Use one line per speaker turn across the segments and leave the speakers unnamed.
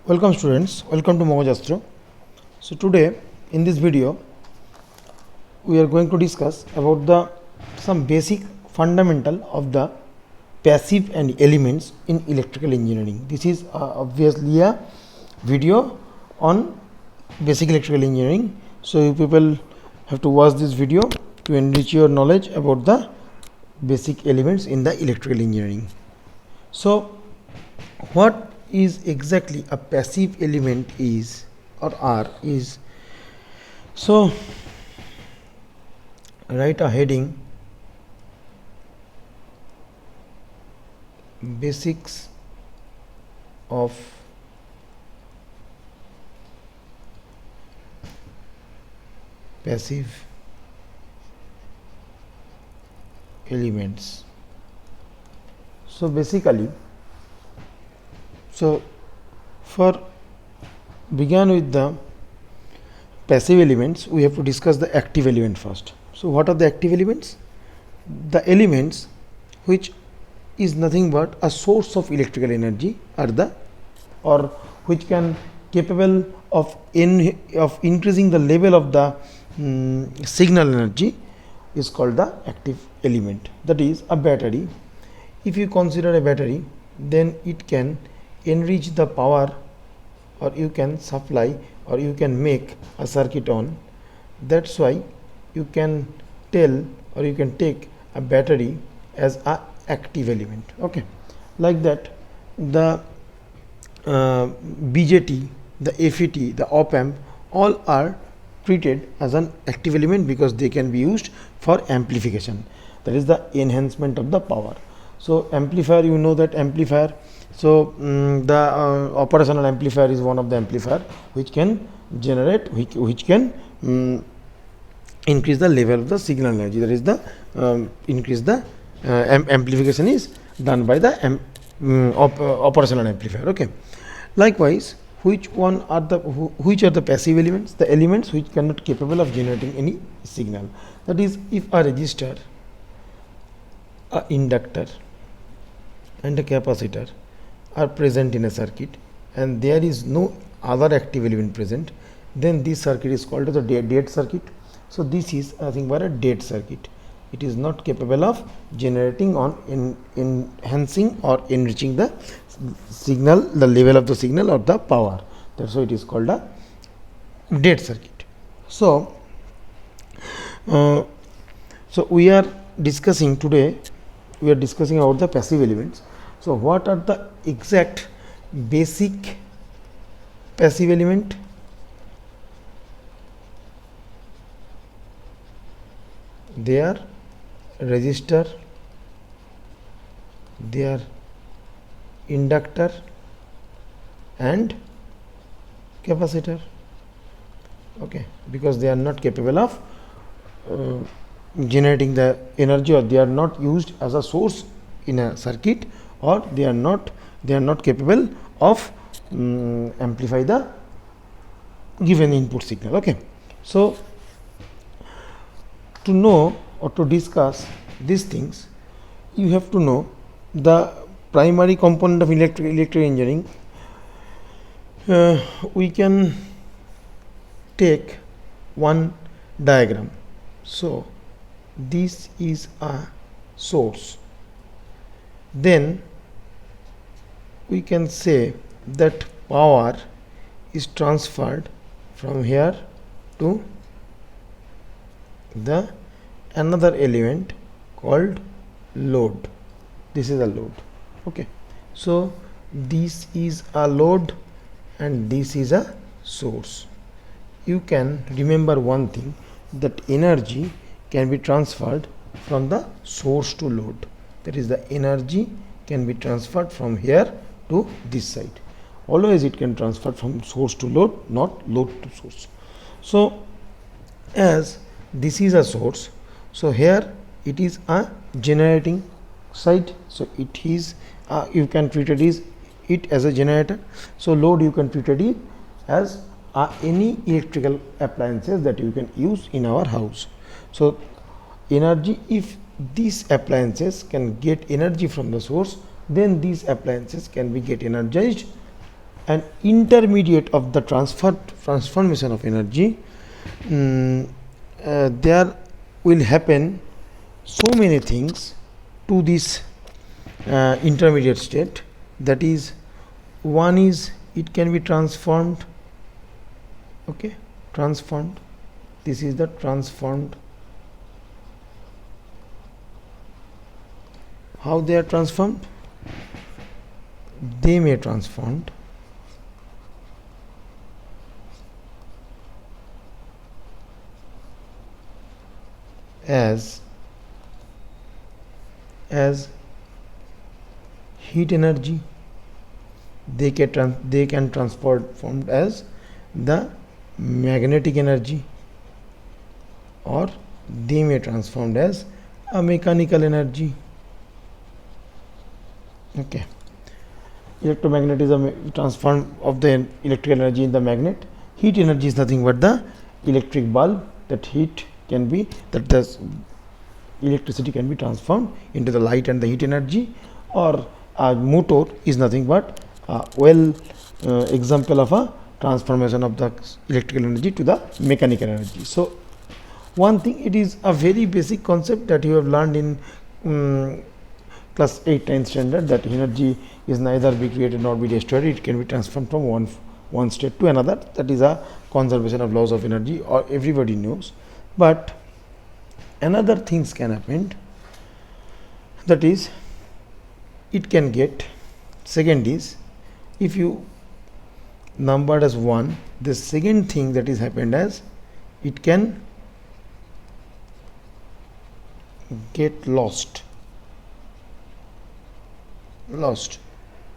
Welcome students, welcome to Mogajastro. So today in this video we are going to discuss about the some basic fundamental of the passive and elements in electrical engineering. This is obviously a video on basic electrical engineering. So you people have to watch this video to enrich your knowledge about the basic elements in the electrical engineering. So what is exactly a passive element is or are is, so write a heading: basics of passive elements. So basically, for begin with the passive elements, we have to discuss the active element first. So what are the active elements? The elements which is nothing but a source of electrical energy are the, or which can capable of increasing the level of the signal energy is called the active element. That is a battery. If you consider a battery, then it can enrich the power, or you can supply, or you can make a circuit on. That's why you can tell, or you can take a battery as a active element. Okay, like that the BJT, the FET, the op amp, all are treated as an active element because they can be used for amplification, that is the enhancement of the power. So amplifier, you know that amplifier. So the operational amplifier is one of the amplifier which can generate, which can increase the level of the signal energy. That is the increase the amplification is done by the operational amplifier. Okay. Likewise, which are the passive elements? The elements which cannot capable of generating any signal. That is, if a resistor, a inductor, and a capacitor are present in a circuit and there is no other active element present, then this circuit is called as a dead circuit. So this is nothing but a dead circuit. It is not capable of generating on enhancing or enriching the signal, the level of the signal or the power. That's why it is called a dead circuit. So we are discussing today, we are discussing about the passive elements. So what are the exact basic passive element? They are resistor, they are inductor and capacitor. Okay, because they are not capable of generating the energy, or they are not used as a source in a circuit, or they are not capable of amplify the given input signal. Okay, so to know or to discuss these things, you have to know the primary component of electrical engineering. We can take one diagram. So this is a source. Then we can say that power is transferred from here to the another element called load. This is a load. Okay, so this is a load and this is a source. You can remember one thing, that energy can be transferred from the source to load. That is, the energy can be transferred from here to this side. Always it can transfer from source to load, not load to source. So as this is a source, so here it is a generating side. So it is you can treat it as a generator. So load, you can treat it as any electrical appliances that you can use in our house. So energy, if these appliances can get energy from the source, then these appliances can be get energized an intermediate of the transformation of energy, there will happen so many things to this intermediate state. That is, one is it can be transformed. Okay, transformed. This is the transformed. How they are transformed? They may transformed as heat energy. They can transport formed as the magnetic energy, or they may transformed as a mechanical energy. Okay, electromagnetism transform of the electrical energy in the magnet. Heat energy is nothing but the electric bulb. That heat can be, that the electricity can be transformed into the light and the heat energy. Or a motor is nothing but example of a transformation of the electrical energy to the mechanical energy. So one thing, it is a very basic concept that you have learned in class 8 9th standard, that energy is neither be created nor be destroyed. It can be transformed from one state to another. That is a conservation of laws of energy, or everybody knows. But another things can happen, that is, it can get, second is, if you numbered as 1, the second thing that is happened as, it can get lost.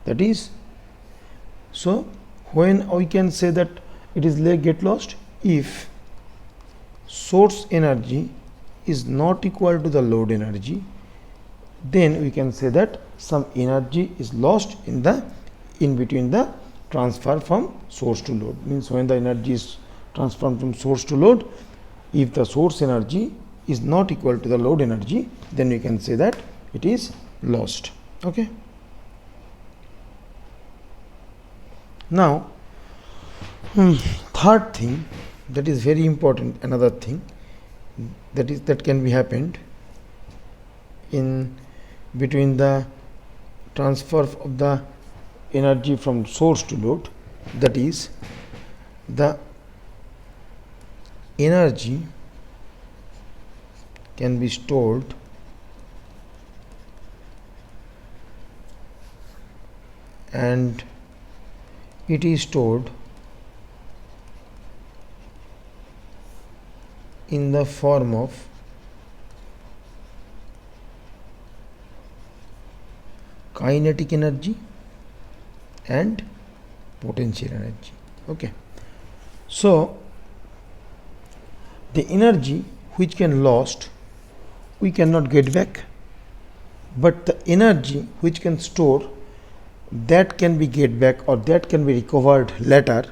That is, so when we can say that it is get lost, if source energy is not equal to the load energy, then we can say that some energy is lost in between the transfer from source to load. Means when the energy is transformed from source to load, if the source energy is not equal to the load energy, then we can say that it is lost. Okay. Now, third thing that is very important, another thing that can be happened in between the transfer of the energy from source to load, that is, the energy can be stored and it is stored in the form of kinetic energy and potential energy. Okay, so the energy which can lost, we cannot get back, but the energy which can store, that can be get back, or that can be recovered later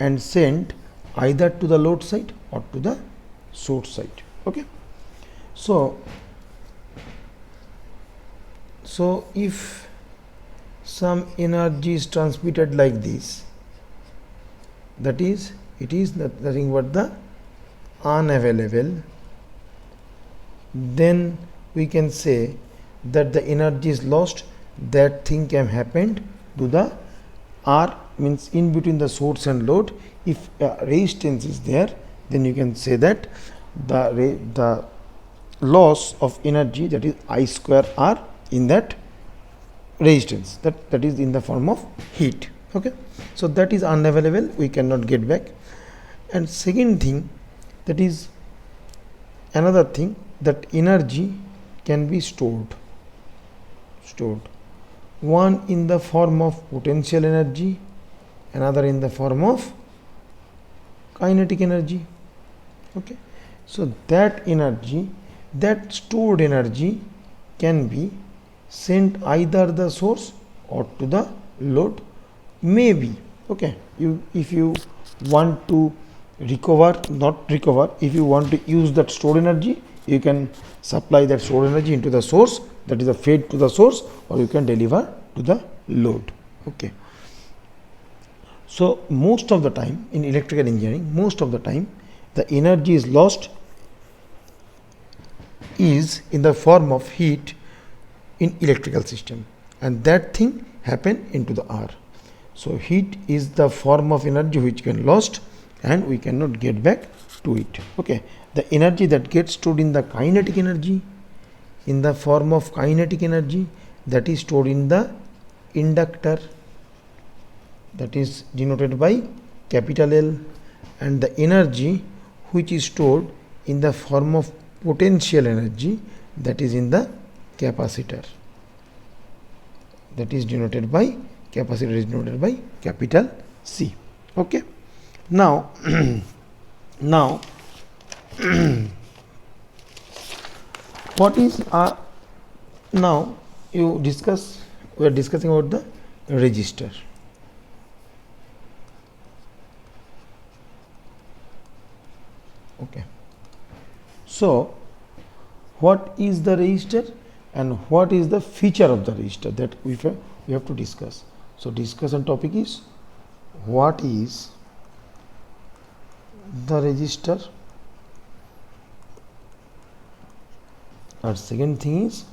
and sent either to the load side or to the source side. Okay, so if some energy is transmitted like this, that is, it is nothing but the unavailable, then we can say that the energy is lost. That thing can happen to the R, means in between the source and load. If resistance is there, then you can say that the loss of energy, that is I square R, in that resistance, that is in the form of heat. Okay, so that is unavailable, we cannot get back. And second thing, that is another thing, that energy can be stored, one in the form of potential energy, another in the form of kinetic energy. Okay, so that energy, that stored energy, can be sent either the source or to the load. Maybe, okay, if you want to not recover, if you want to use that stored energy, you can supply that stored energy into the source, that is a fed to the source, or you can deliver to the load. Okay, So most of the time in electrical engineering, most of the time the energy is lost is in the form of heat in electrical system, and that thing happen into the R. So heat is the form of energy which can lost and we cannot get back to it. Okay, the energy that gets stored in the kinetic energy, in the form of kinetic energy, that is stored in the inductor, that is denoted by capital L, and the energy which is stored in the form of potential energy, that is in the capacitor, that is denoted by capacitor, is denoted by capital C. Okay, now now what is now you discuss, we are discussing about the resistor. Okay, so what is the resistor and what is the feature of the resistor, that we have to discuss. So discussion topic is what is the resistor, and second thing is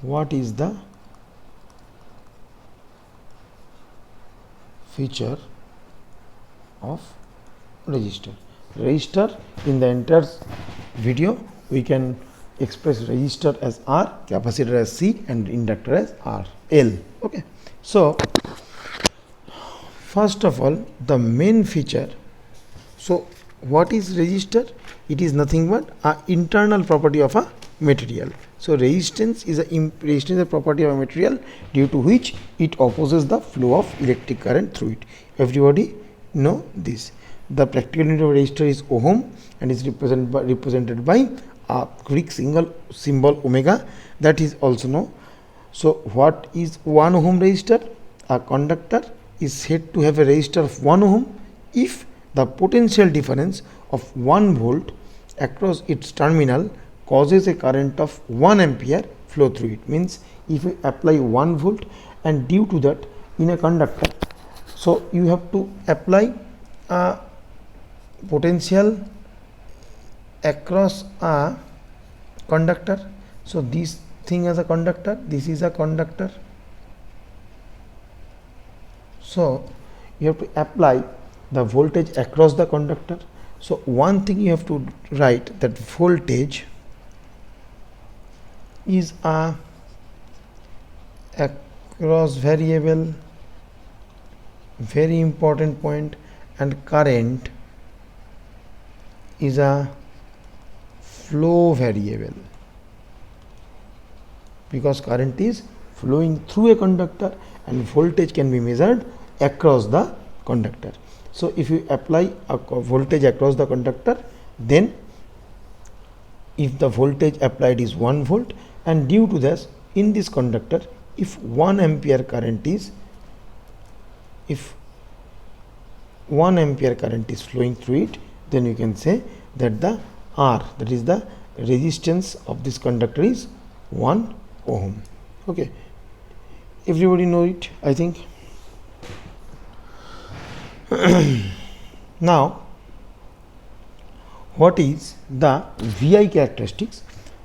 what is the feature of resistor. Resistor, in the entire video we can express resistor as R, capacitor as C, and inductor as R L. Okay, so first of all the main feature. So what is resistor? It is nothing but an internal property of a material. So resistance is a property of a material due to which it opposes the flow of electric current through it. Everybody know this. The practical unit of resistor is ohm and is represented by a Greek symbol omega, that is also known. So what is 1 ohm resistor? A conductor is said to have a resistor of 1 ohm if the potential difference of 1 volt across its terminal causes a current of 1 ampere flow through it. Means if you apply 1 volt, and due to that in a conductor, so you have to apply a potential across a conductor. So this thing as a conductor, this is a conductor, so you have to apply the voltage across the conductor. So one thing you have to write, that voltage is a across variable, very important point, and current is a flow variable, because current is flowing through a conductor and voltage can be measured across the conductor. So if you apply a voltage across the conductor, then if the voltage applied is 1 volt, and due to this in this conductor, if 1 ampere current is flowing through it, then you can say that the R, that is the resistance of this conductor, is 1 ohm. Okay, everybody know it, I think. Now what is the VI characteristics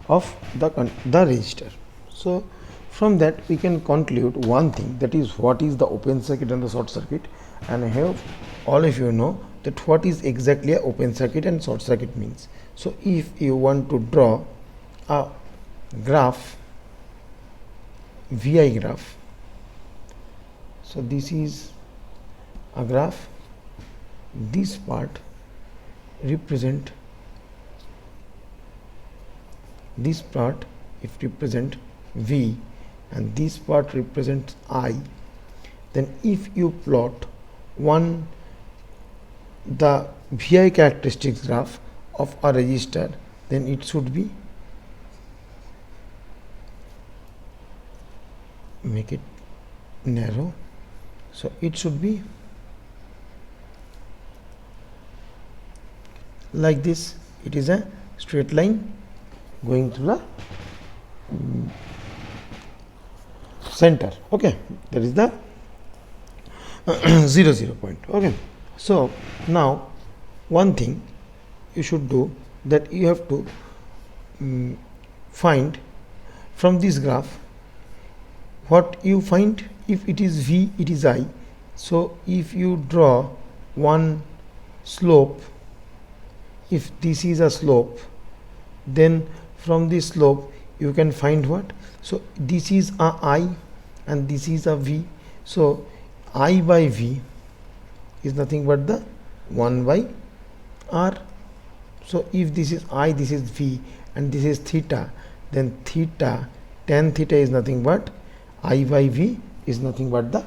of the resistor? So from that we can conclude one thing, that is what is the open circuit and the short circuit, and I hope all of you know that what is exactly a open circuit and short circuit means. So if you want to draw a graph, VI graph, so this is a graph, this part represent, this part if represent V and this part represents I, then if you plot the VI characteristics graph of a resistor, then it should be, make it narrow, so it should be like this. It is a straight line going through the center. Okay, that is the 0 point. Okay, so now one thing you should do, that you have to find from this graph what you find. If it is v, it is I. So if you draw one slope, if this is a slope, then from this slope you can find what? So this is a I and this is a v. So I by v is nothing but the 1 by r. So if this is I, this is v, and this is theta, then theta, tan theta is nothing but I by v is nothing but the,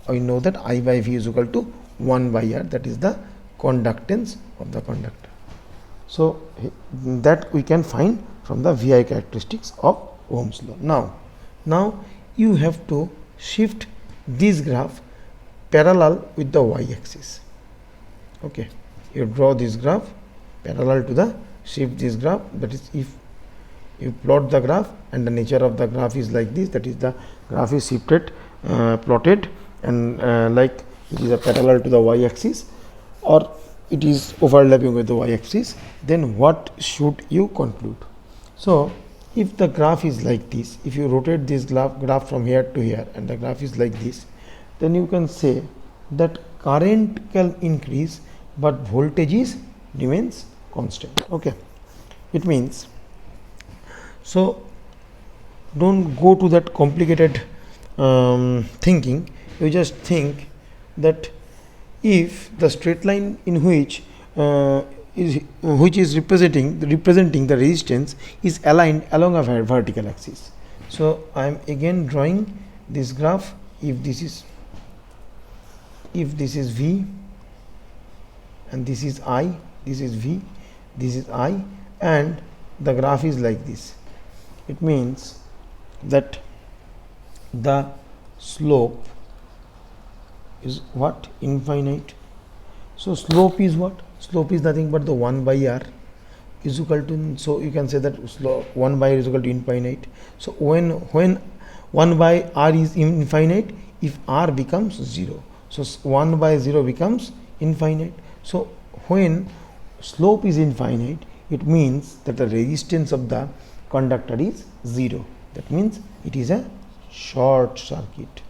I know that I by v is equal to 1 by r, that is the conductance of the conductor. So that we can find from the VI characteristics of Ohm's law. Now you have to shift this graph parallel with the y-axis. Okay, you draw this graph parallel to the, shift this graph, that is, if you plot the graph and the nature of the graph is like this, that is the graph is shifted, plotted, and like it is a parallel to the y-axis or it is overlapping with the y-axis, then what should you conclude? So if the graph is like this, if you rotate this graph from here to here and the graph is like this, then you can say that current can increase but voltage is remains constant. Okay, it means, so don't go to that complicated thinking. You just think that if the straight line in which is representing the resistance is aligned along a vertical axis. So I am again drawing this graph. If this is V and this is I, this is V, this is I, and the graph is like this, it means that the slope is what? Infinite. So slope is what? Slope is nothing but the 1 by r is equal to, so you can say that slope 1 by r is equal to infinite. So when 1 by r is infinite, if r becomes 0, so 1 by 0 becomes infinite. So when slope is infinite, it means that the resistance of the conductor is 0. That means it is a short circuit.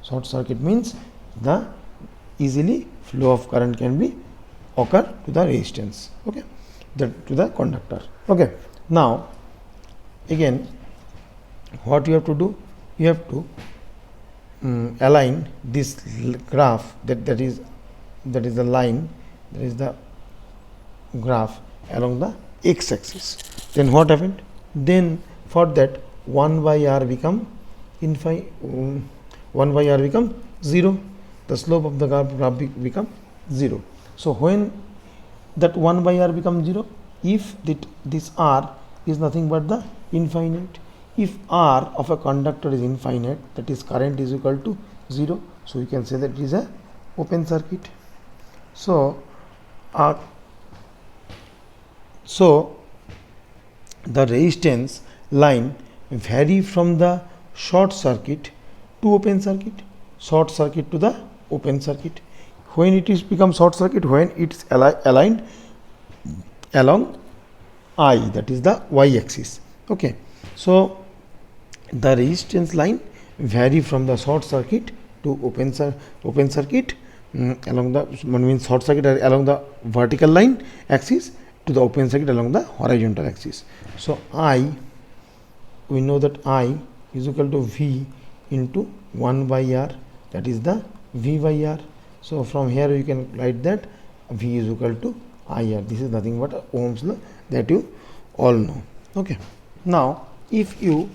Short circuit means the easily flow of current can be occur to the resistance, okay, to the conductor. Okay, now again what you have to do, you have to align this graph, that is the line, that is the graph along the x-axis. Then what happened? Then for that 1 by r become infinite, 1 by r become 0, the slope of the graph become 0. So when that 1 by r becomes 0, if this r is nothing but the infinite, if r of a conductor is infinite, that is current is equal to 0, so we can say that it is a open circuit. So the resistance line vary from the short circuit to open circuit, short circuit to the open circuit. When it is become short circuit, when it is aligned along I, that is the y-axis. Okay, so the resistance line vary from the short circuit to open circuit along the, means short circuit along the vertical line axis to the open circuit along the horizontal axis. So I, we know that I is equal to V into 1 by r, that is the V by r. So from here you can write that V is equal to IR. This is nothing but Ohm's law that you all know. Okay, now if you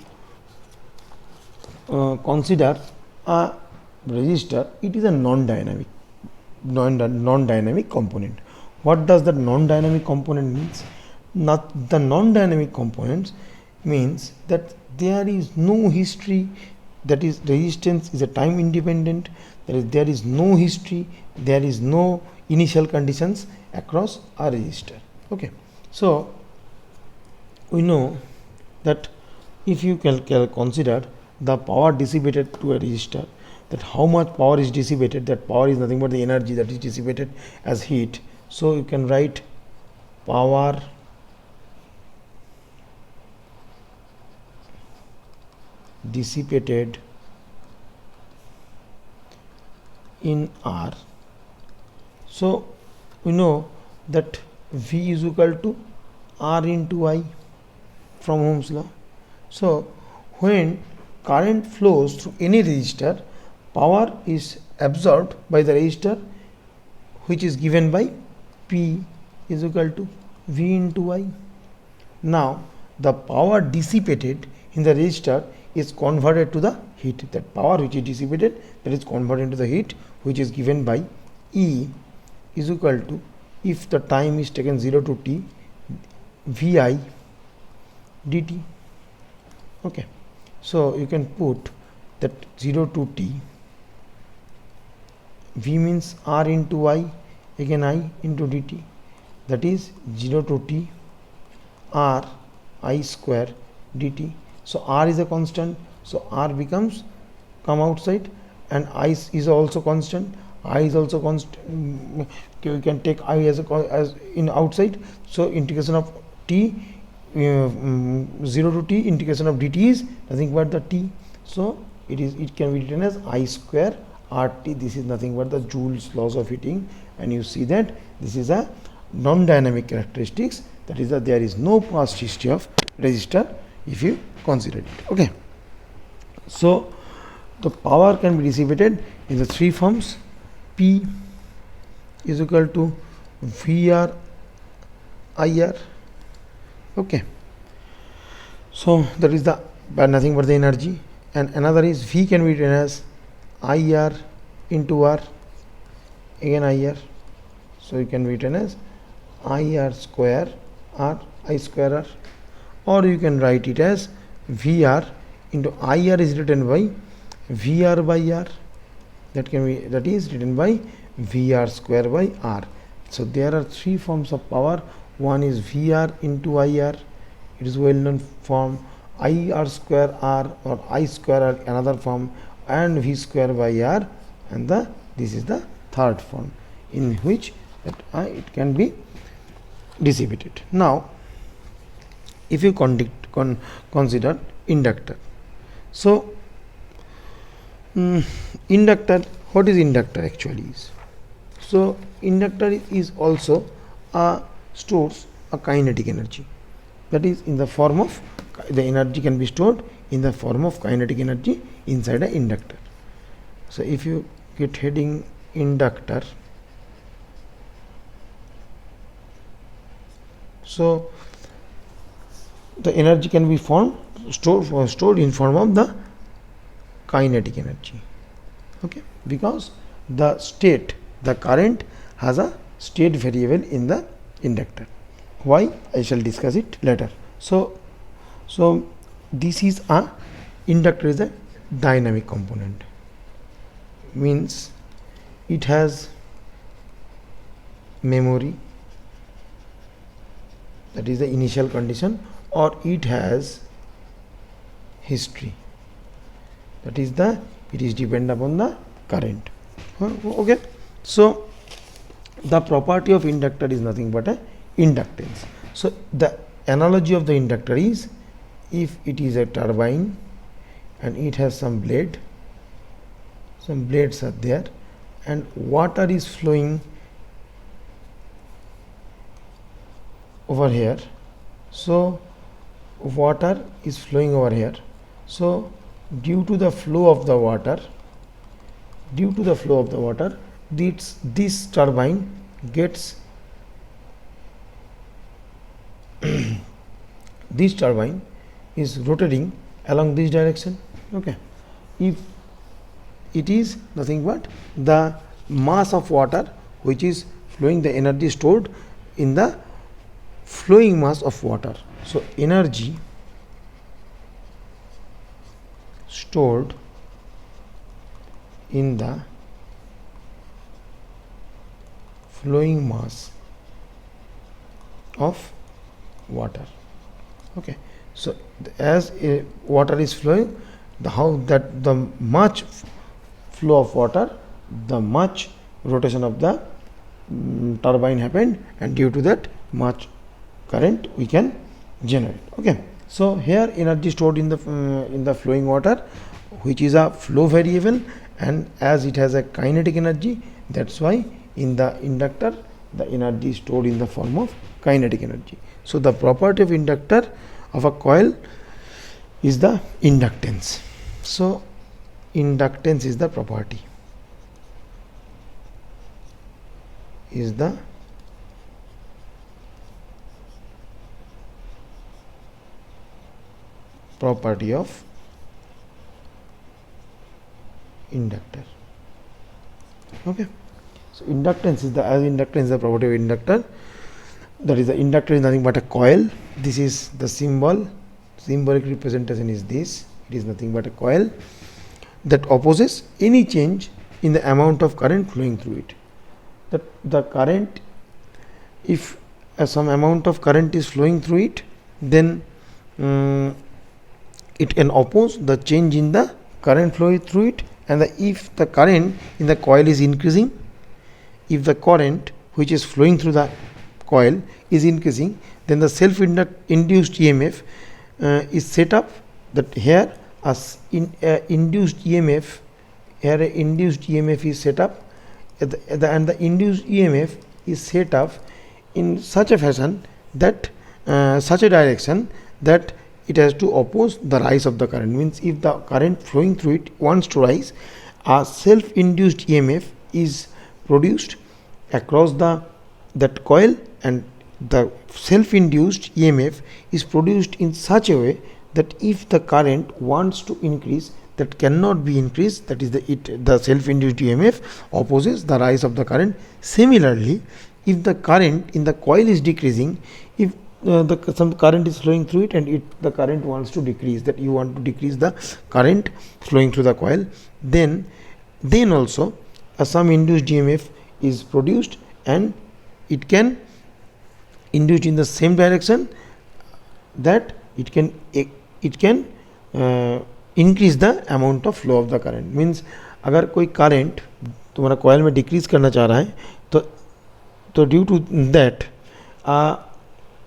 consider a resistor, it is a non-dynamic component. What does that non-dynamic component means? Not the non-dynamic components means that there is no history, that is resistance is a time independent, there is no history, there is no initial conditions across a resistor. Okay, so we know that if you can consider the power dissipated to a resistor, that how much power is dissipated, that power is nothing but the energy that is dissipated as heat. So you can write power dissipated in R. So we know that V is equal to R into I from Ohm's law. So when current flows through any resistor, power is absorbed by the resistor, which is given by P is equal to V into I. Now the power dissipated in the resistor is converted to the heat. That power which is dissipated, that is converted into the heat, which is given by E is equal to, if the time is taken 0 to t, Vi dt. Okay, so you can put that 0 to t, V means R into I, again I into dt, that is 0 to t R I square dt. So R is a constant, so R becomes, come outside, and I is also constant, I is also constant. You can take I as in outside, so integration of t 0 to t, integration of dt is nothing but the t. So it can be written as I square RT. This is nothing but the Joule's laws of heating, and you see that this is a non-dynamic characteristics, that is that there is no past history of resistor if you consider it. Okay, so the power can be dissipated in the three forms. P is equal to VR IR. Okay, so that is the nothing but the energy, and another is V can be written as IR into R, again IR, so you can be written as IR square R, I square R, or you can write it as VR into IR is written by VR by R, that can be, that is written by VR square by R. So there are three forms of power. One is VR into IR, it is well known form. IR square R or I square R, another form, and V square by R, and this is the third form in which that it can be dissipated. Now if you consider inductor, so inductor, what is inductor actually is? So inductor is also stores a kinetic energy, that is in the form of, the energy can be stored in the form of kinetic energy inside an inductor. So if you get heading inductor, so the energy can be stored in form of the kinetic energy. Okay, because the current has a state variable in the inductor. Why? I shall discuss it later. So this is a inductor is a dynamic component, means it has memory, that is the initial condition, or it has history, that is the, it is dependent upon the current. Okay, so the property of inductor is nothing but a inductance. So the analogy of the inductor is, if it is a turbine and it has some blades are there, and water is flowing over here, so water is flowing over here, so due to the flow of the water, this turbine gets this turbine is rotating along this direction. Okay, if it is nothing but the mass of water which is flowing, the energy stored in the flowing mass of water. So energy stored in the flowing mass of water. Okay, So as water is flowing, the much flow of water, the much rotation of the turbine happened, and due to that much current we can generate. Okay, so here energy stored in the flowing water, which is a flow variable, and as it has a kinetic energy, that's why in the inductor the energy is stored in the form of kinetic energy. So the property of inductor of a coil is the inductance. So inductance is the property, is the property of inductor. Okay, so inductance is the property of inductor. That is, the inductor is nothing but a coil. This is the symbolic representation is this. It is nothing but a coil that opposes any change in the amount of current flowing through it. The current, if some amount of current is flowing through it, then it can oppose the change in the current flowing through it. And if the current in the coil is increasing, if the current which is flowing through the coil is increasing, then the self-induced EMF is set up. That here as induced EMF, here a induced EMF is set up, and the induced EMF is set up in such a fashion that such a direction that it has to oppose the rise of the current. Means if the current flowing through it wants to rise, a self-induced EMF is produced across that coil, and the self-induced EMF is produced in such a way that if the current wants to increase, that cannot be increased. That is the self-induced EMF opposes the rise of the current. Similarly, if the current in the coil is decreasing, if some current is flowing through it and the current wants to decrease, that you want to decrease the current flowing through the coil, then also some induced EMF is produced, and it can induce in the same direction, that it can increase the amount of flow of the current. Means अगर कोई current तुम्हारा coil में decrease करना चाह रहा है, तो due to that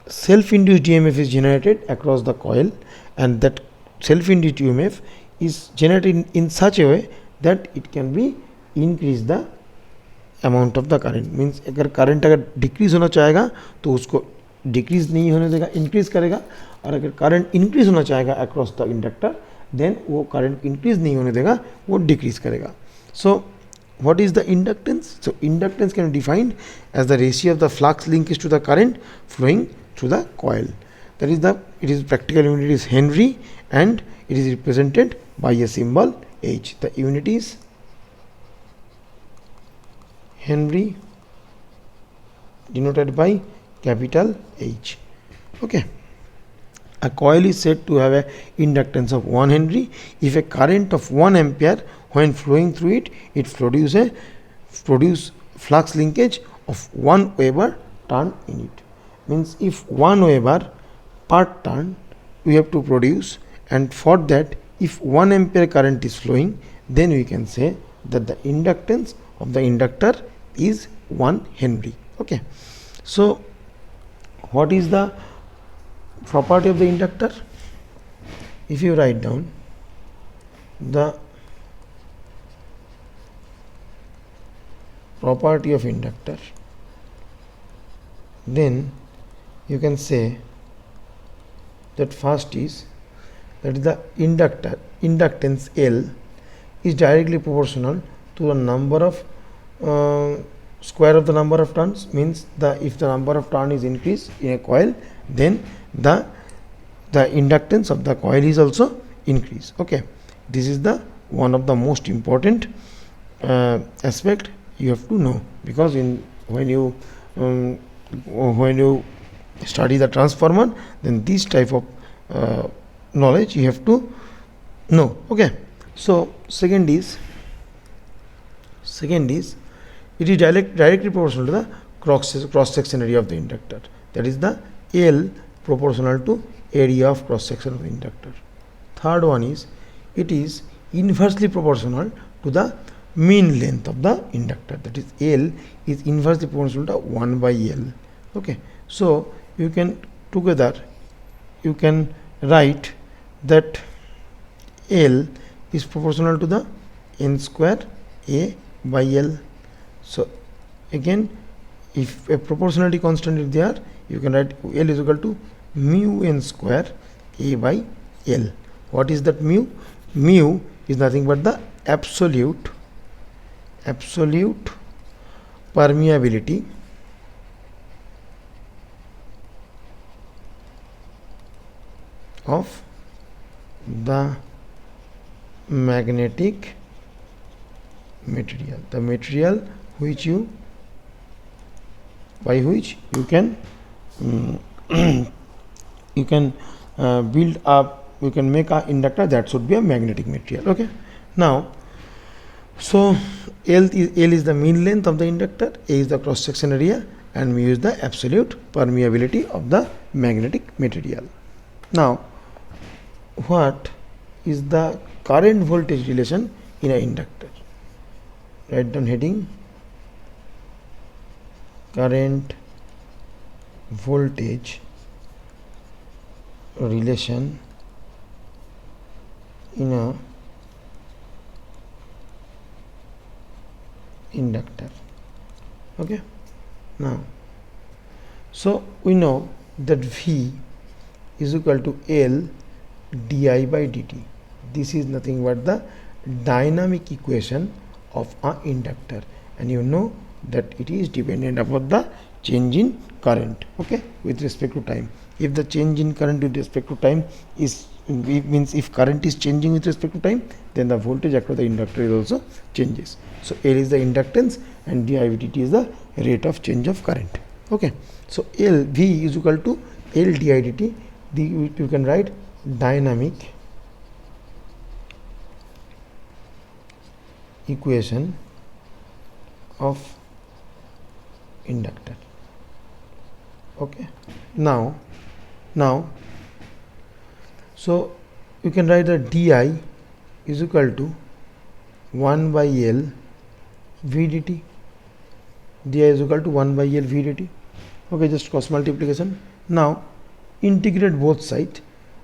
self-induced EMF is generated across the coil, and that self-induced EMF is generated in such a way that it can be increase the amount of the current. Means अगर current अगर decrease होना चाहेगा तो उसको decrease नहीं होने देगा, increase करेगा, और अगर current increase होना चाहेगा across the inductor, then वो current increase नहीं होने देगा, वो decrease करेगा. So what is the inductance? So inductance can be defined as the ratio of the flux linkage to the current flowing through the coil. That is it is practical unit is Henry, and it is represented by a symbol H. The unit is Henry, denoted by capital H. Okay. A coil is said to have an inductance of 1 Henry if a current of 1 ampere when flowing through it, produce flux linkage of 1 Weber turn in it. Means if 1 Weber per turn we have to produce, and for that if 1 ampere current is flowing, then we can say that the inductance of the inductor is 1 Henry. Okay. So what is the property of the inductor? If you write down the property of inductor, then you can say that first is that the inductance L is directly proportional to the number of square of the number of turns. Means if the number of turn is increased in a coil, then the inductance of the coil is also increased. Okay, this is the one of the most important aspect you have to know, because when you study the transformer, then this type of knowledge you have to know. Okay, so second is it is directly proportional to the cross section area of the inductor. That is the L proportional to area of cross section of the inductor. Third one is it is inversely proportional to the mean length of the inductor, that is L is inversely proportional to 1 by L. Okay, so you can together you can write that L is proportional to the n square A by L. So again, if a proportionality constant is there, you can write L is equal to mu n square A by L. What is that mu? Mu is nothing but the absolute permeability of the magnetic material, the material which you by which you can build up, you can make a inductor that should be a magnetic material. Okay, now so L is the mean length of the inductor, A is the cross section area, and mu is the absolute permeability of the magnetic material. Now what is the current voltage relation in an inductor? Write down heading current voltage relation in a inductor. Okay, now so we know that V is equal to L di by dt. This is nothing but the dynamic equation of an inductor, and you know that it is dependent upon the change in current, okay, with respect to time. If the change in current with respect to time is means if current is changing with respect to time, then the voltage across the inductor is also changes. So L is the inductance and di by dt is the rate of change of current. Okay, so L V is equal to L di dt. You can write dynamic equation of inductor. Okay, now so you can write that di is equal to 1 by L V dt. Di is equal to 1 by L V dt. Okay, just cross multiplication. Now integrate both sides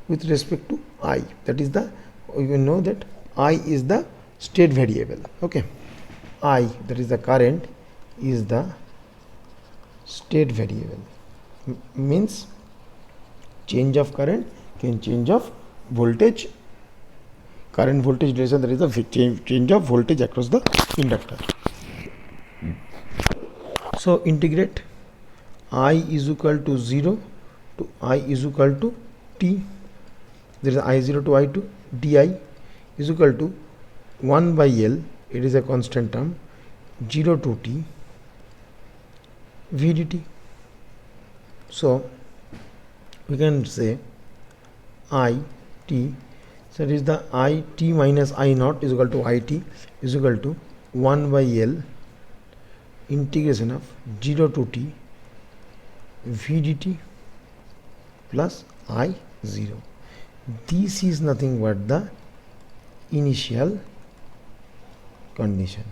with respect to I, that is the, you know that I is the state variable. Okay, I, that is the current, is the state variable. Means change of current can change of voltage, current voltage relation, that is the change of voltage across the inductor. So integrate I is equal to 0 to I is equal to t, there is I0 to I2, di is equal to 1 by L, it is a constant term, 0 to t v dt. So we can say I t, so that is the I t minus I naught is equal to I t is equal to 1 by L integration of 0 to t v dt plus I0. This is nothing but the initial condition.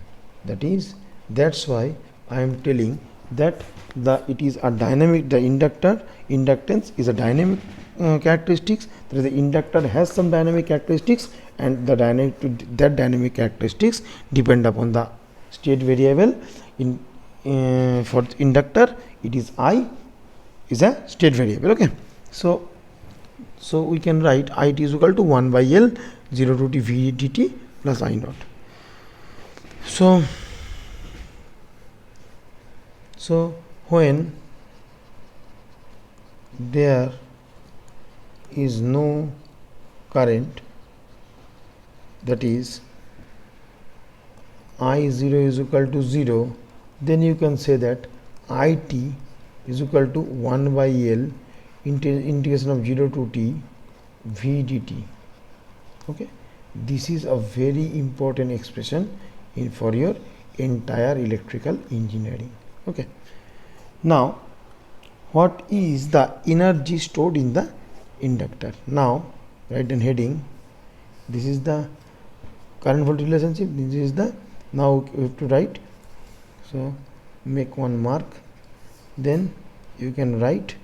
That's why I am telling that it is a dynamic, the inductance is a dynamic characteristics. That is, the inductor has some dynamic characteristics, and the dynamic characteristics depend upon the state variable. In for inductor, it is I is a state variable. Okay, so we can write I t is equal to 1 by L 0 to t v dt plus I naught. So when there is no current, that is I0 is equal to 0, then you can say that IT is equal to 1 by L integration of 0 to t v dt. Okay, this is a very important expression for your entire electrical engineering. Okay, now what is the energy stored in the inductor. Now write an heading. This is the current voltage relationship, this is the, now you have to write, so make one mark, then you can write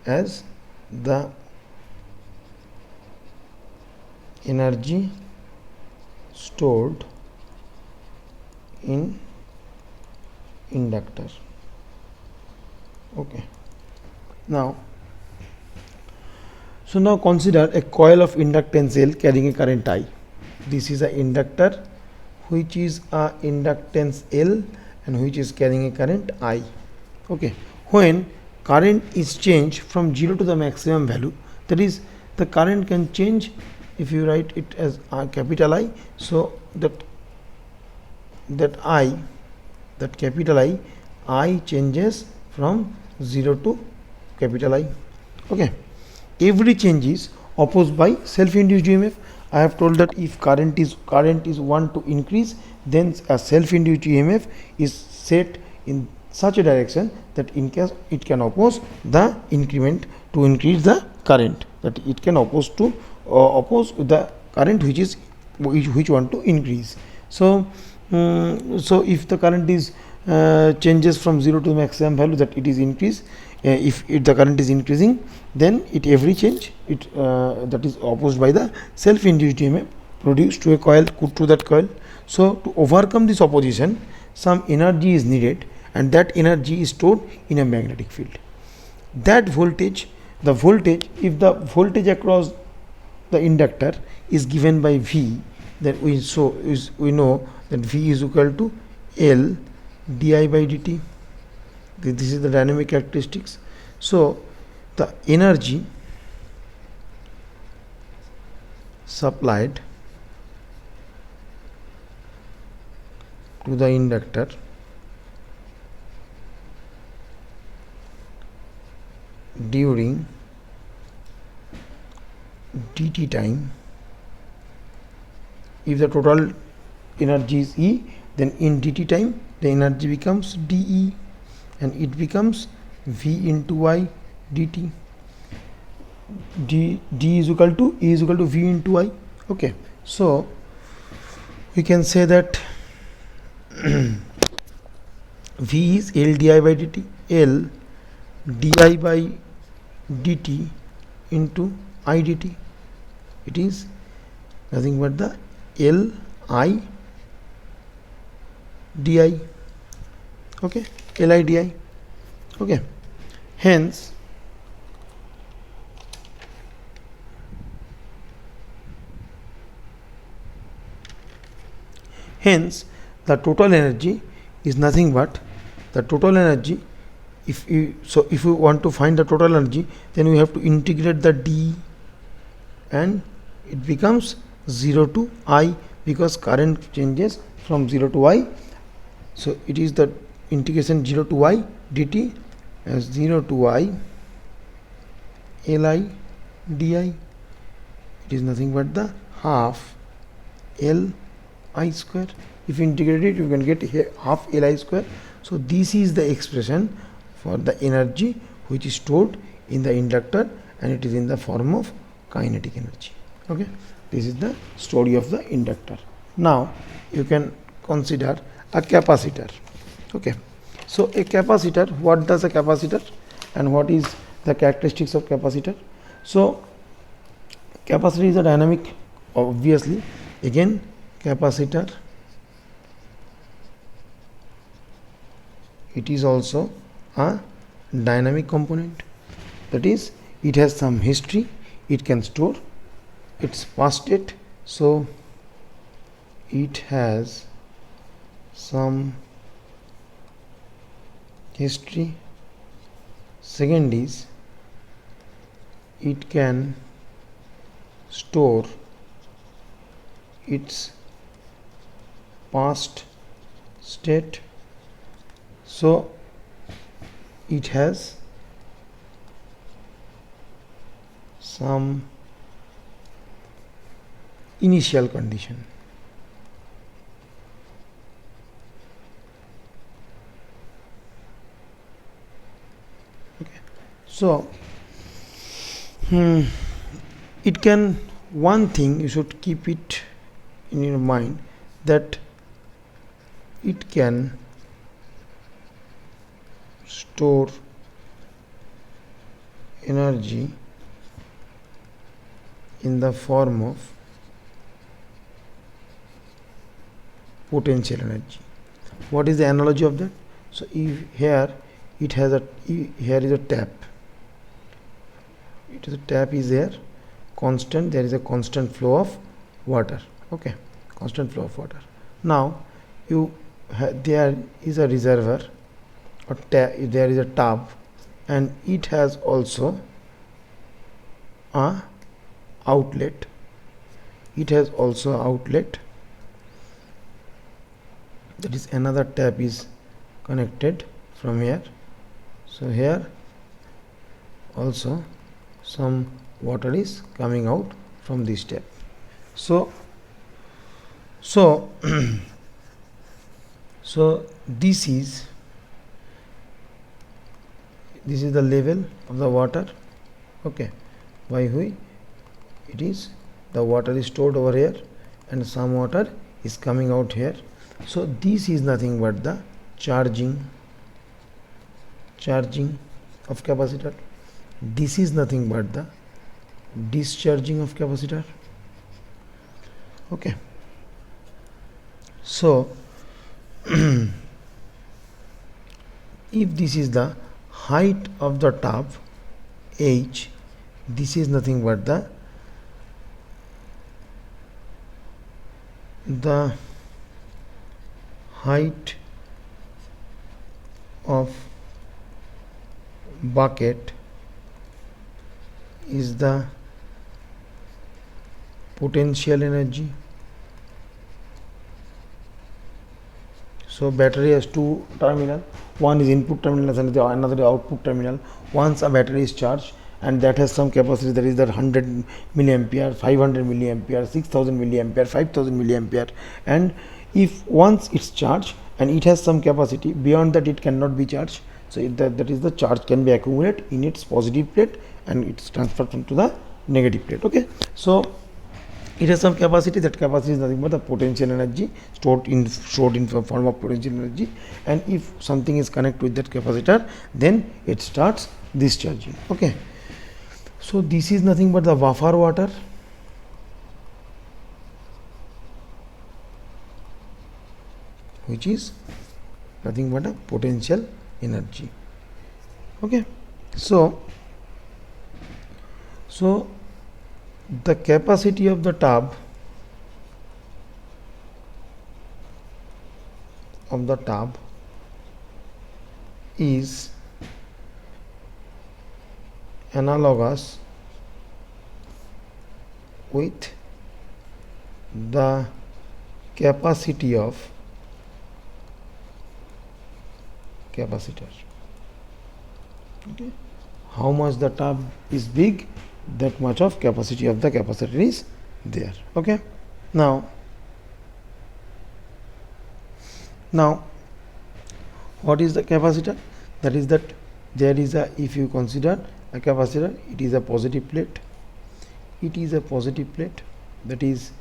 as the energy stored in inductor. Okay, now so now consider a coil of inductance L carrying a current I. This is an inductor which is a inductance L and which is carrying a current I. Okay, when current is changed from 0 to the maximum value, that is the current can change. If you write it as capital I, so that capital I changes from 0 to capital I. Okay, every change is opposed by self-induced EMF. I have told that if current is want to increase, then a self-induced EMF is set in such a direction that in case it can oppose the increment to increase the current, that it can oppose to oppose the current which want to increase. So so if the current is changes from 0 to maximum value, that it is increased. If the current is increasing, then every change that is opposed by the self-induced EMF produced to a coil, to that coil. So to overcome this opposition, some energy is needed, and that energy is stored in a magnetic field. That voltage, if the voltage across the inductor is given by V, then we know that V is equal to L di by dt. This is the dynamic characteristics. So the energy supplied to the inductor during dt time, if the total energy is E, then in dt time the energy becomes dE, and it becomes V into I dt. D is equal to E is equal to V into I. Okay, so we can say that V is L di by dt, L di by dt into I dt. It is nothing but the L I di. Okay, L I di. Okay, hence the total energy is nothing but the total energy. If you want to find the total energy, then we have to integrate the d, and it becomes 0 to I, because current changes from 0 to I. So it is the integration 0 to I dt as 0 to I Li di. It is nothing but the half L I square. If you integrate it, you can get here half Li square. So this is the expression for the energy which is stored in the inductor, and it is in the form of kinetic energy. Okay, this is the story of the inductor. Now you can consider a capacitor. Okay, so a capacitor, what does a capacitor and what is the characteristics of capacitor? So capacitor is a dynamic, obviously. Again, capacitor, it is also a dynamic component, that is it has some history, it can store its past state, so it has some history. Second is it can store its past state, so it has some initial condition. Okay, so Hmm. It can, one thing you should keep it in your mind, that it can store energy in the form of potential energy. What is the analogy of that? So if here it has a, here is a tap, it is a tap is there, constant, there is a constant flow of water. Okay, constant flow of water. Now you there is a reservoir, or there is a tub, and it has also a outlet, it has also outlet, that is another tap is connected from here. So here also some water is coming out from this tap. So so this is the level of the water. Okay, by which it is, the water is stored over here and some water is coming out here. So this is nothing but the charging of capacitor. This is nothing but the discharging of capacitor. Okay, so if this is the height of the tub h, this is nothing but the height of bucket is the potential energy. So battery has two terminal, one is input terminal and another output terminal. Once a battery is charged and that has some capacity, that is that 100 milliampere, 500 milliampere, 6000 milliampere, 5000 milliampere, and if once it's charged and it has some capacity, beyond that it cannot be charged. So that is the charge can be accumulated in its positive plate and it's transferred to the negative plate. Okay, so it has some capacity, that capacity is nothing but the potential energy stored in form of potential energy, and if something is connected with that capacitor, then it starts discharging. Okay, so this is nothing but the buffer water, which is nothing but a potential energy. Okay, so the capacity of the tub is analogous with the capacity of capacitor. Okay, how much the tub is big, that much of capacity of the capacitor is there. Okay, now what is the capacitor? That is that there is a, if you consider a capacitor, it is a positive plate, that is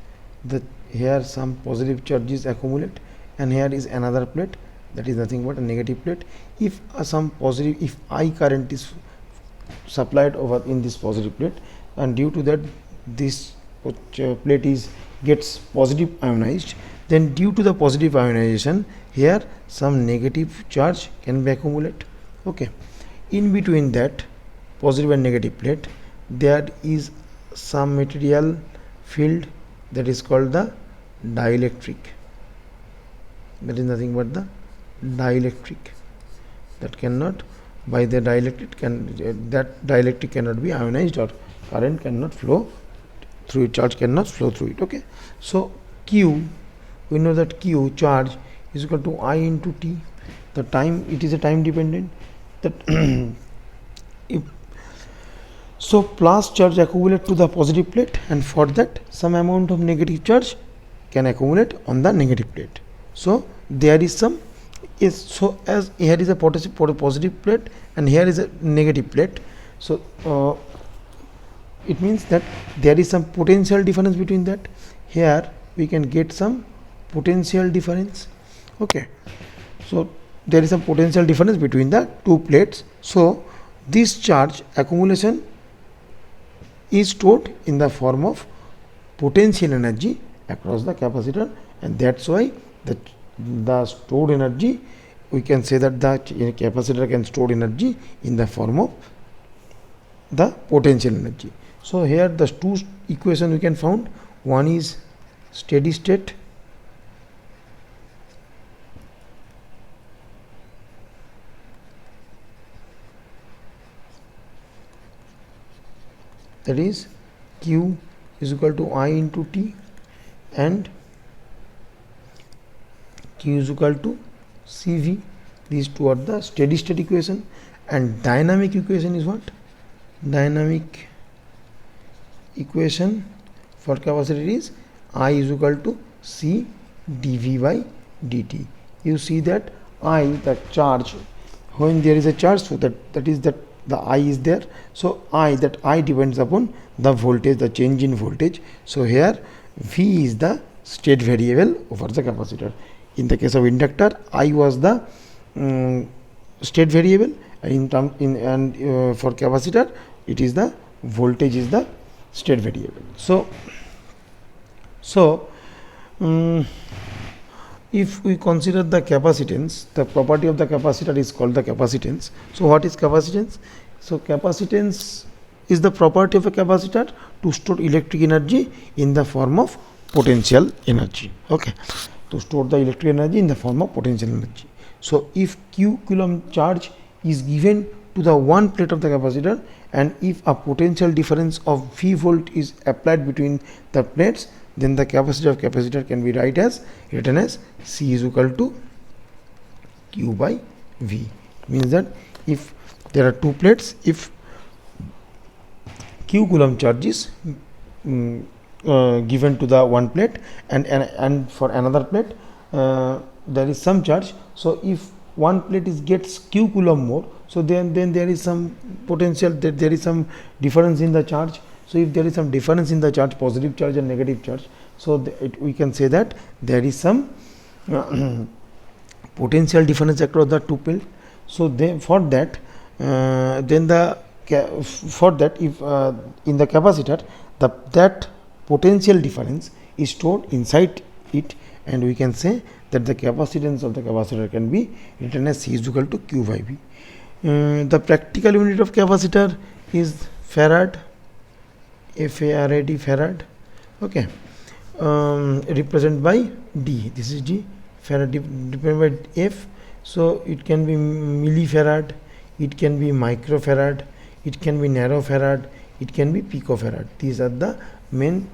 the, here some positive charges accumulate, and here is another plate, that is nothing but a negative plate. If some positive, if I current is supplied over in this positive plate, and due to that this plate is gets positive ionized, then due to the positive ionization, here some negative charge can be accumulate. Okay, in between that positive and negative plate there is some material field, that is called the dielectric, that is nothing but the dielectric, that cannot, by the dielectric that dielectric cannot be ionized, or current cannot flow through it, charge cannot flow through it. Okay, so Q, we know that Q, charge, is equal to I into T. The time, it is a time dependent, that if so plus charge accumulate to the positive plate, and for that some amount of negative charge can accumulate on the negative plate. So there is some is, so as here is a positive plate and here is a negative plate, so it means that there is some potential difference between that. Here we can get some potential difference. Okay, so there is a potential difference between the two plates. So this charge accumulation is stored in the form of potential energy across the capacitor, and that's why the stored energy, we can say that the capacitor can store energy in the form of the potential energy. So here the two equation we can found. One is steady state, that is Q is equal to I into T, and Q is equal to CV. These two are the steady state equation. And dynamic equation is what? Dynamic equation for capacitor is I is equal to C dV by dt. You see that I, the charge, when there is a charge, so that is that the I is there. So that I depends upon the voltage, the change in voltage. So here V is the state variable over the capacitor. In the case of inductor, I was the state variable. For capacitor, it is the voltage is the state variable. So if we consider the capacitance, the property of the capacitor is called the capacitance. So what is capacitance? So capacitance is the property of a capacitor to store electric energy in the form of potential energy. Okay, to store the electric energy in the form of potential energy. So if Q coulomb charge is given to the one plate of the capacitor, and if a potential difference of V volt is applied between the plates, then the capacity of capacitor can be written as C is equal to Q by V. It means that if there are two plates, if Q coulomb charge is given to the one plate, and for another plate there is some charge. So if one plate gets Q coulomb more, so then there is some potential, that there is some difference in the charge. So if there is some difference in the charge, positive charge and negative charge, so we can say that there is some potential difference across the two plates. So for that if in the capacitor, that potential difference is stored inside it, and we can say that the capacitance of the capacitor can be written as C is equal to Q by V. The practical unit of capacitor is farad, F-A-R-A-D, farad. Okay, represented by D. This is D. Farad represented by F. So it can be millifarad, it can be microfarad, it can be nanofarad, it can be picofarad. These are the main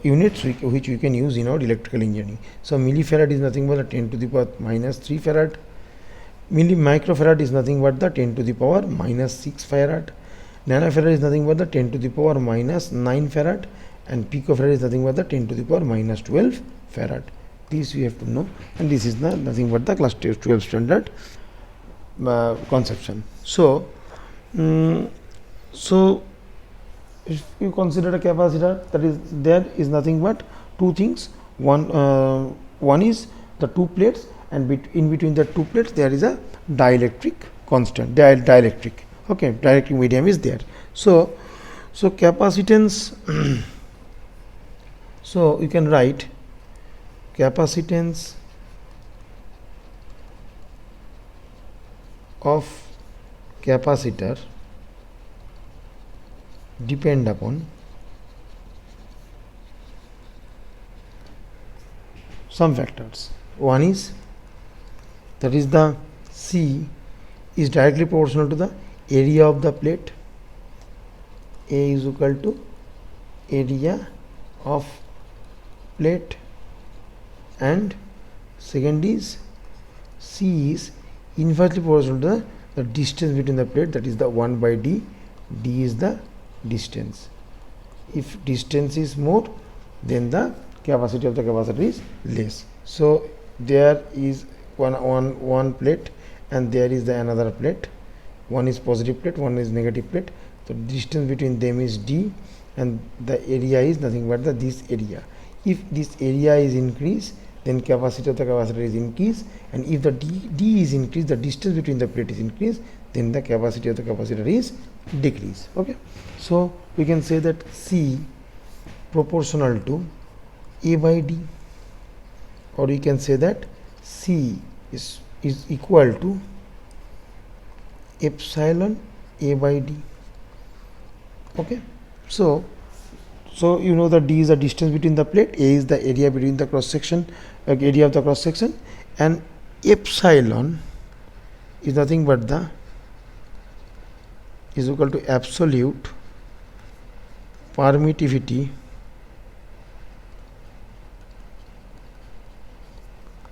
units which we can use in our electrical engineering. So millifarad is nothing but the 10 to the power minus 3 farad. Microfarad is nothing but the 10 to the power minus 6 farad. Nanofarad is nothing but the 10 to the power minus 9 farad, and picofarad is nothing but the 10 to the power minus 12 farad. This we have to know, and this is nothing but the class 12 standard conception. So if you consider a capacitor, that is there is nothing but two things. One is the two plates, and in between the two plates there is a dielectric constant, dielectric. Okay, dielectric medium is there. So capacitance so you can write capacitance of capacitor depend upon some factors. One is that is the C is directly proportional to the area of the plate. A is equal to area of plate, and second is C is inversely proportional to the distance between the plate, that is the 1 by D. D is the distance. If distance is more, then the capacity of the capacitor is less. So there is one plate, and there is the another plate. one is positive plate, one is negative plate. So distance between them is d, and the area is nothing but this area. If this area is increased, then capacity of the capacitor is increased, and if the d is increased, the distance between the plate is increased, then the capacity of the capacitor is decreased. Okay, so we can say that C proportional to A by D, or we can say that C is equal to epsilon A by D. Okay, so you know that D is the distance between the plate, A is the area between the cross section, area of the cross section, and epsilon is nothing but is equal to absolute permittivity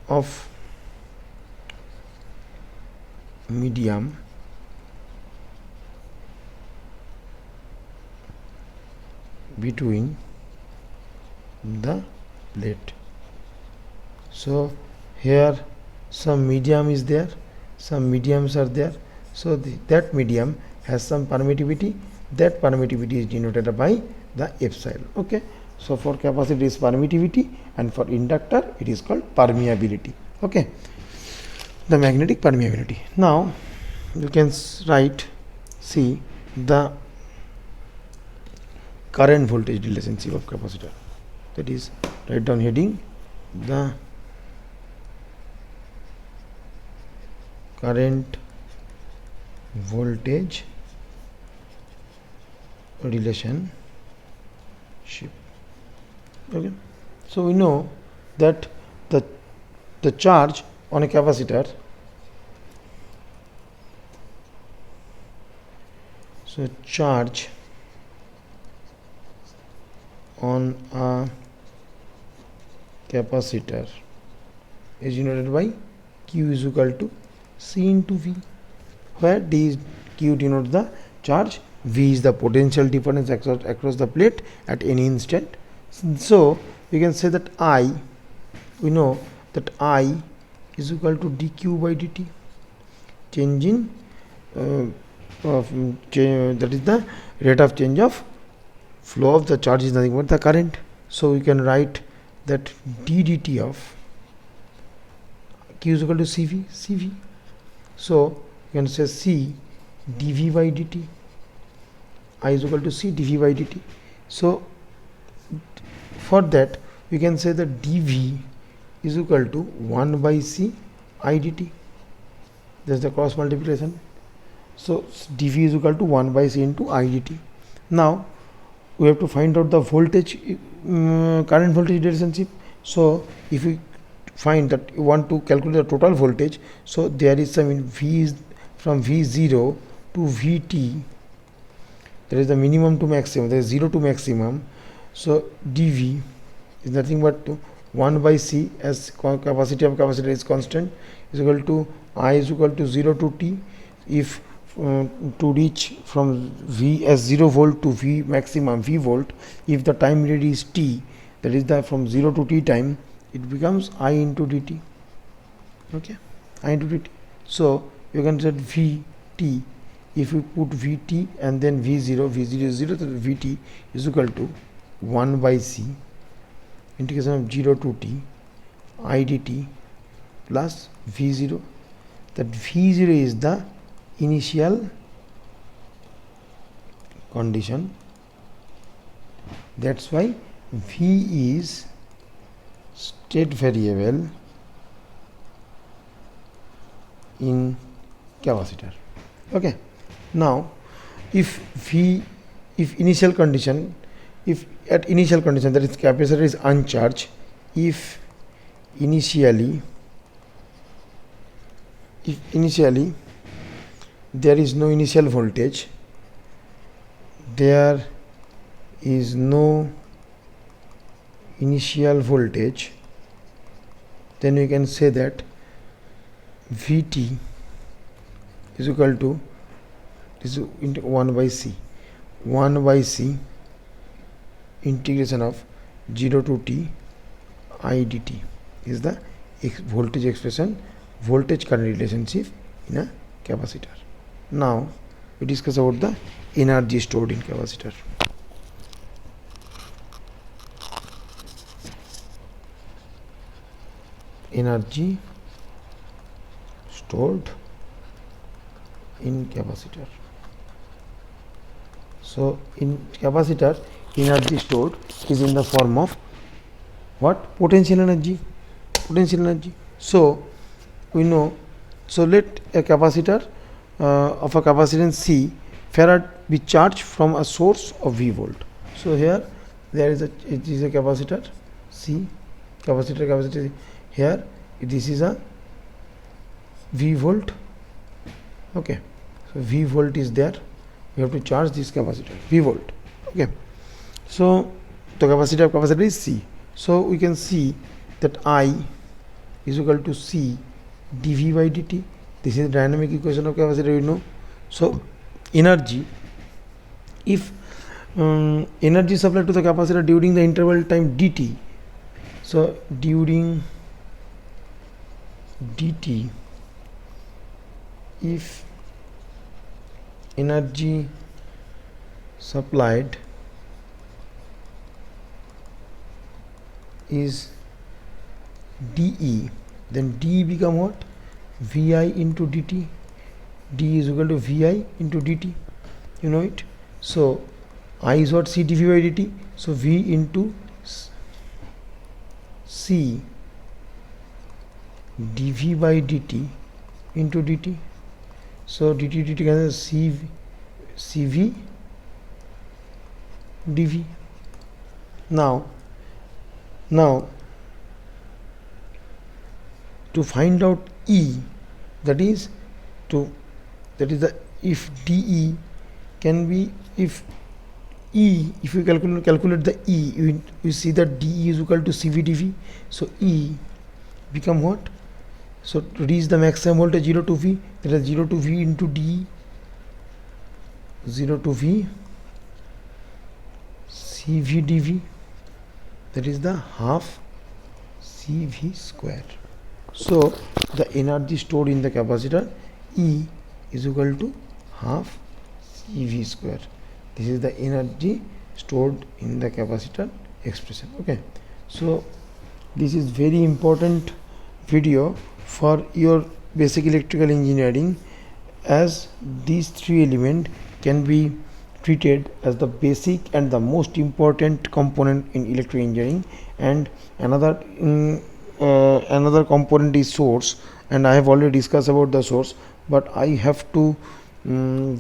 of medium between the plate. So here some medium is there, some mediums are there, so that medium has some permittivity. That permittivity is denoted by the epsilon. Okay, so for capacitor is permittivity, and for inductor it is called permeability. Okay, the magnetic permeability. Now you can write, see the current voltage relationship of capacitor. That is, write down heading the current voltage relationship. Okay, so we know that the charge on a capacitor, so charge on a capacitor is denoted by Q is equal to C into V, where D is Q denotes the charge, V is the potential difference across the plate at any instant. So we can say that I, we know that I is equal to dq by dt, change in that is the rate of change of flow of the charge is nothing but the current. So we can write that d dt of Q is equal to CV. So you can say C dV by dt, I is equal to C dV by dt. So for that we can say that dV is equal to 1 by C I dt. That's the cross multiplication. So dV is equal to 1 by C into I dt. Now we have to find out the voltage, current voltage relationship. So if we find that you want to calculate the total voltage, so there is some V is from V0 to Vt, there is the minimum to maximum, there is 0 to maximum. So dV is nothing but 1 by C, as capacity of capacitor is constant, is equal to I is equal to 0 to T. If to reach from V as 0 volt to V maximum V volt, if the time period is T, that is the from 0 to T time, it becomes I into dt. Okay, I into dt. So you can set Vt, if we put Vt and then V0 is 0, so Vt is equal to 1 by C integration of 0 to T I dt plus V0. That V0 is the initial condition, that's why V is state variable in capacitor. Okay, now if initial condition, if at initial condition, that is capacitor is uncharged, if initially there is no initial voltage, there is no initial voltage, then we can say that Vt is equal to this into 1 by C integration of 0 to T I dt is the voltage expression, voltage current relationship in a capacitor. Now we discuss about the energy stored in capacitor. Energy stored in capacitor. So in capacitor, energy stored is in the form of what? Potential energy. So we know, so let a capacitor of a capacitance C farad be charged from a source of V volt. So here there is it is a capacitor C, capacitor here, this is a V volt. Okay, so V volt is there, we have to charge this capacitor V volt. Okay, so the capacitor is C. So we can see that I is equal to C dV by dt. This is the dynamic equation of capacitor, you know. So energy, if energy supplied to the capacitor during the interval time dt, so during dt, if energy supplied is dE, then dE become what? Vi into dt. D is equal to Vi into dt, you know it. So I is what? C dV by dt. So V into C dV by dt into dt. So dt can CV dV. Now to find out E, that is the, if dE can be, if E, if you calculate the E, you see that dE is equal to CV dV. So E become what? So to reach the maximum voltage 0 to V, that is 0 to V into dE, 0 to V CV dV, that is the half CV square. So the energy stored in the capacitor E is equal to half CV square. This is the energy stored in the capacitor expression. Okay, so this is very important video for your basic electrical engineering, as these three elements can be treated as the basic and the most important component in electrical engineering. And another component is source, and I have already discussed about the source, but I have to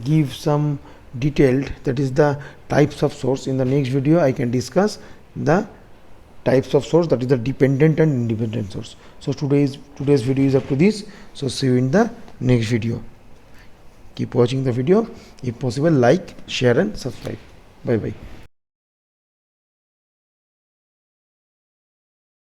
give some detailed, that is the types of source. In the next video I can discuss the types of source, that is the dependent and independent source. So today's video is up to this. So see you in the next video. Keep watching the video. If possible, like, share and subscribe. Bye bye.